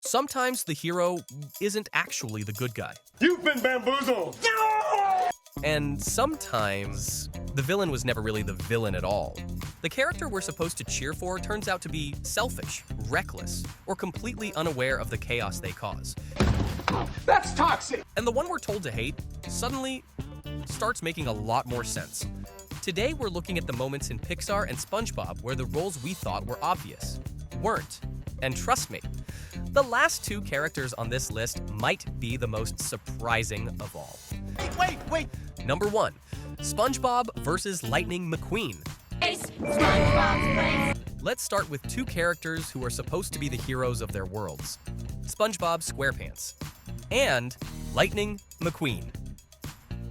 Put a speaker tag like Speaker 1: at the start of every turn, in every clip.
Speaker 1: Sometimes the hero isn't actually the good guy.
Speaker 2: You've been bamboozled!
Speaker 1: And sometimes the villain was never really the villain at all. The character we're supposed to cheer for turns out to be selfish, reckless, or completely unaware of the chaos they cause.
Speaker 2: That's toxic!
Speaker 1: And the one we're told to hate suddenly starts making a lot more sense. Today we're looking at the moments in Pixar and SpongeBob where the roles we thought were obvious weren't. And trust me, the last two characters on this list might be the most surprising of all.
Speaker 2: Wait!
Speaker 1: Number 1, SpongeBob versus Lightning McQueen. Let's start with two characters who are supposed to be the heroes of their worlds. SpongeBob SquarePants and Lightning McQueen.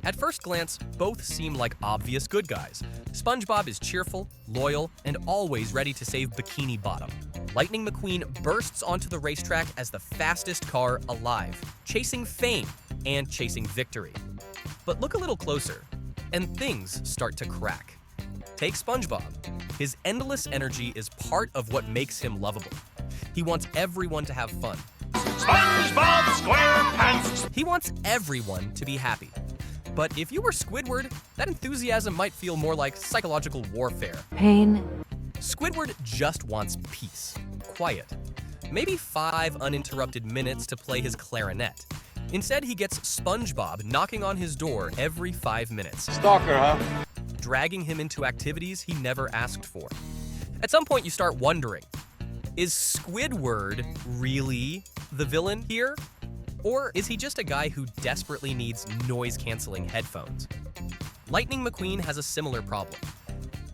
Speaker 1: At first glance, both seem like obvious good guys. SpongeBob is cheerful, loyal, and always ready to save Bikini Bottom. Lightning McQueen bursts onto the racetrack as the fastest car alive, chasing fame and chasing victory. But look a little closer, and things start to crack. Take SpongeBob. His endless energy is part of what makes him lovable. He wants everyone to have fun.
Speaker 2: SpongeBob SquarePants!
Speaker 1: He wants everyone to be happy. But if you were Squidward, that enthusiasm might feel more like psychological warfare.
Speaker 3: Pain.
Speaker 1: Squidward just wants peace, quiet, maybe 5 uninterrupted minutes to play his clarinet. Instead, he gets SpongeBob knocking on his door every 5 minutes.
Speaker 2: Stalker, huh?
Speaker 1: Dragging him into activities he never asked for. At some point, you start wondering, is Squidward really the villain here? Or is he just a guy who desperately needs noise-canceling headphones? Lightning McQueen has a similar problem.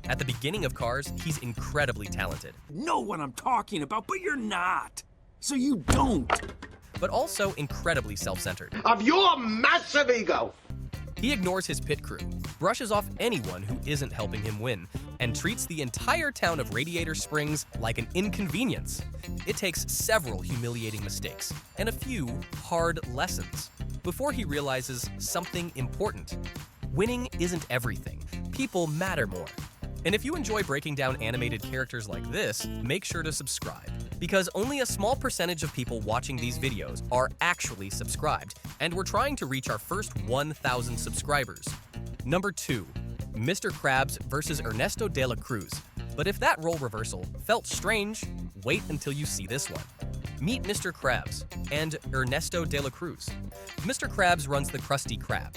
Speaker 1: At the beginning of Cars, he's incredibly talented.
Speaker 4: Know what I'm talking about, but you're not. So you don't.
Speaker 1: But also incredibly self-centered.
Speaker 2: Of your massive ego!
Speaker 1: He ignores his pit crew, brushes off anyone who isn't helping him win, and treats the entire town of Radiator Springs like an inconvenience. It takes several humiliating mistakes and a few hard lessons before he realizes something important. Winning isn't everything. People matter more. And if you enjoy breaking down animated characters like this, make sure to subscribe, because only a small percentage of people watching these videos are actually subscribed, and we're trying to reach our first 1,000 subscribers. Number 2, Mr. Krabs versus Ernesto de la Cruz. But if that role reversal felt strange, wait until you see this one. Meet Mr. Krabs and Ernesto de la Cruz. Mr. Krabs runs the Krusty Krab.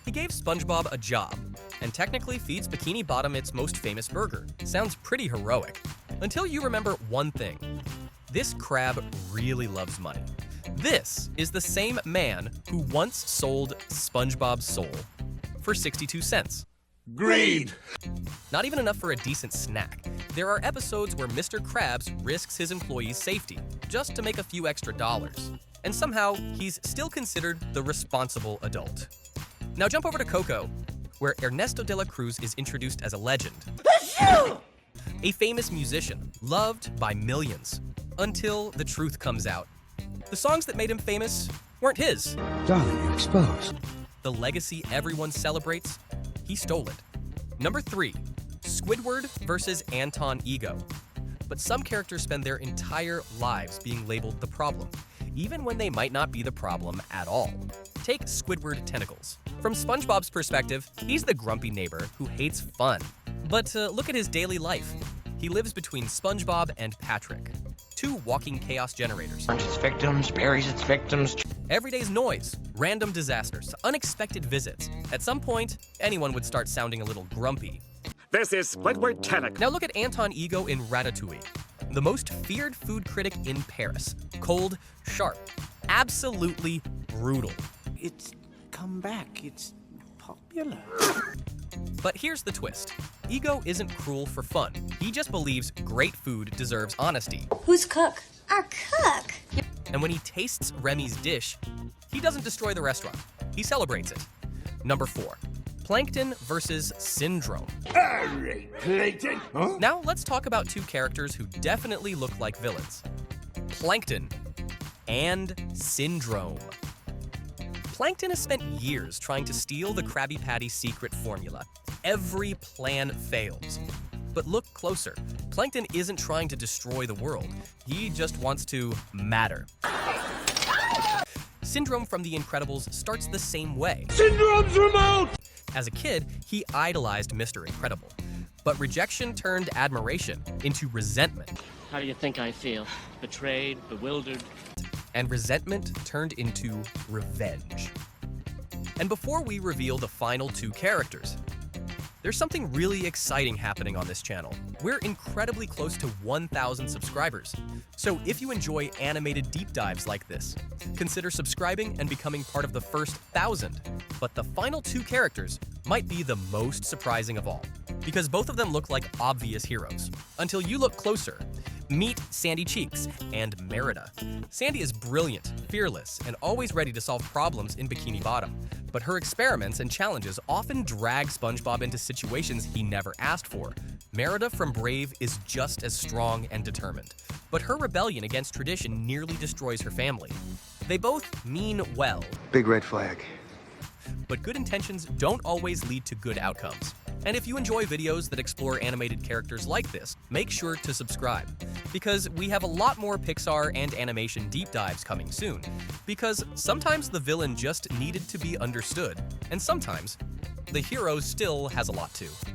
Speaker 1: He gave SpongeBob a job, and technically feeds Bikini Bottom its most famous burger. Sounds pretty heroic. Until you remember one thing. This crab really loves money. This is the same man who once sold SpongeBob's soul for 62 cents.
Speaker 2: Greed!
Speaker 1: Not even enough for a decent snack. There are episodes where Mr. Krabs risks his employees' safety just to make a few extra dollars. And somehow, he's still considered the responsible adult. Now jump over to Coco, where Ernesto de la Cruz is introduced as a legend. A famous musician, loved by millions, until the truth comes out. The songs that made him famous weren't his.
Speaker 5: Darling, you're exposed.
Speaker 1: The legacy everyone celebrates, he stole it. Number 3, Squidward versus Anton Ego. But some characters spend their entire lives being labeled the problem, even when they might not be the problem at all. Take Squidward Tentacles. From SpongeBob's perspective, he's the grumpy neighbor who hates fun. But look at his daily life. He lives between SpongeBob and Patrick, 2 walking chaos generators.
Speaker 6: Its victims, buries its victims.
Speaker 1: Every day's noise, random disasters, unexpected visits. At some point, anyone would start sounding a little grumpy.
Speaker 2: This is Squidward Tentacle.
Speaker 1: Now look at Anton Ego in Ratatouille, the most feared food critic in Paris. Cold, sharp, absolutely brutal.
Speaker 4: It's come back. It's popular.
Speaker 1: But here's the twist. Ego isn't cruel for fun. He just believes great food deserves honesty.
Speaker 3: Who's cook?
Speaker 7: Our cook.
Speaker 1: And when he tastes Remy's dish, he doesn't destroy the restaurant. He celebrates it. Number 4, Plankton versus Syndrome.
Speaker 2: Plankton? Huh?
Speaker 1: Now let's talk about 2 characters who definitely look like villains. Plankton and Syndrome. Plankton has spent years trying to steal the Krabby Patty secret formula. Every plan fails. But look closer. Plankton isn't trying to destroy the world. He just wants to matter. Syndrome from The Incredibles starts the same way.
Speaker 2: Syndrome's remote!
Speaker 1: As a kid, he idolized Mr. Incredible. But rejection turned admiration into resentment.
Speaker 3: How do you think I feel? Betrayed, bewildered?
Speaker 1: And resentment turned into revenge. And before we reveal the final two characters, there's something really exciting happening on this channel. We're incredibly close to 1,000 subscribers. So if you enjoy animated deep dives like this, consider subscribing and becoming part of the first 1,000. But the final two characters might be the most surprising of all, because both of them look like obvious heroes. Until you look closer. Meet Sandy Cheeks and Merida. Sandy is brilliant, fearless, and always ready to solve problems in Bikini Bottom. But her experiments and challenges often drag SpongeBob into situations he never asked for. Merida from Brave is just as strong and determined, but her rebellion against tradition nearly destroys her family. They both mean well.
Speaker 5: Big red flag.
Speaker 1: But good intentions don't always lead to good outcomes. And if you enjoy videos that explore animated characters like this, make sure to subscribe. Because we have a lot more Pixar and animation deep dives coming soon. Because sometimes the villain just needed to be understood, and sometimes the hero still has a lot to.